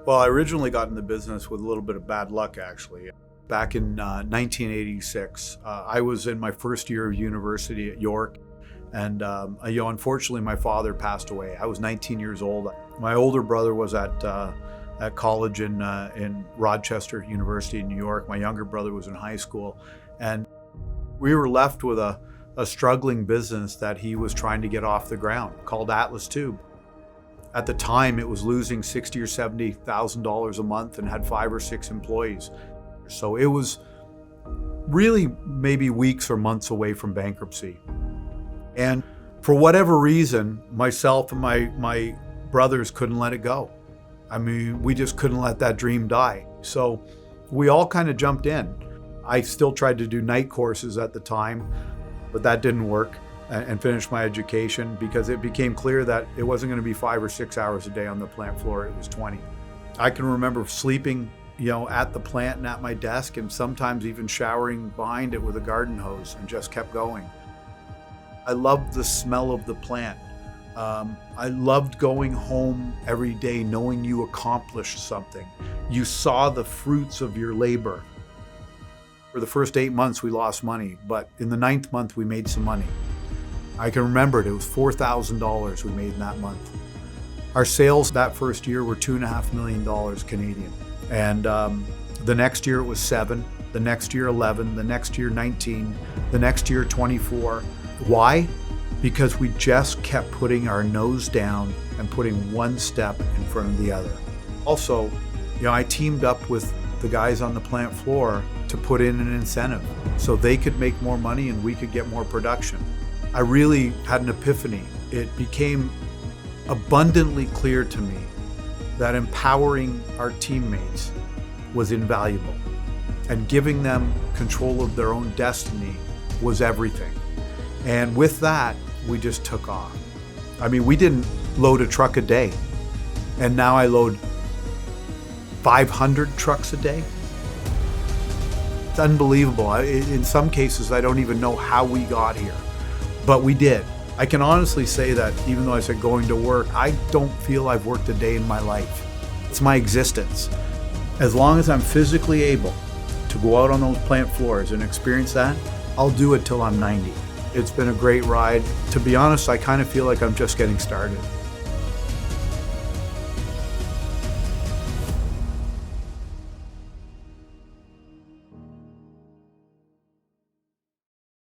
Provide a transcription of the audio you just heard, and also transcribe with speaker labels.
Speaker 1: Well, I originally got in the business with a little bit of bad luck, actually. Back in 1986, I was in my first year of university at York, and unfortunately, my father passed away. I was 19 years old. My older brother was at college in Rochester University in New York. My younger brother was in high school, and we were left with a struggling business that he was trying to get off the ground, called Atlas Tube. At the time, it was losing $60,000 or $70,000 a month and had 5 or 6 employees. So it was really maybe weeks or months away from bankruptcy. And for whatever reason, myself and my brothers couldn't let it go. I mean, we just couldn't let that dream die. So we all kind of jumped in. I still tried to do night courses at the time, but that didn't work, and finish my education because it became clear that it wasn't going to be 5 or 6 hours a day on the plant floor. It was 20. I can remember sleeping, at the plant and at my desk, and sometimes even showering behind it with a garden hose, and just kept going. I loved the smell of the plant. I loved going home every day knowing you accomplished something. You saw the fruits of your labor. For the first 8 months, we lost money, but in the 9th month, we made some money. I can remember it was $4,000 we made in that month. Our sales that first year were $2.5 million Canadian. And the next year it was 7, the next year 11, the next year 19, the next year 24. Why? Because we just kept putting our nose down and putting one step in front of the other. Also, I teamed up with the guys on the plant floor to put in an incentive so they could make more money and we could get more production. I really had an epiphany. It became abundantly clear to me that empowering our teammates was invaluable, and giving them control of their own destiny was everything. And with that, we just took off. I mean, we didn't load a truck a day, and now I load 500 trucks a day. It's unbelievable. In some cases, I don't even know how we got here. But we did. I can honestly say that even though I said going to work, I don't feel I've worked a day in my life. It's my existence. As long as I'm physically able to go out on those plant floors and experience that, I'll do it till I'm 90. It's been a great ride. To be honest, I kind of feel like I'm just getting started.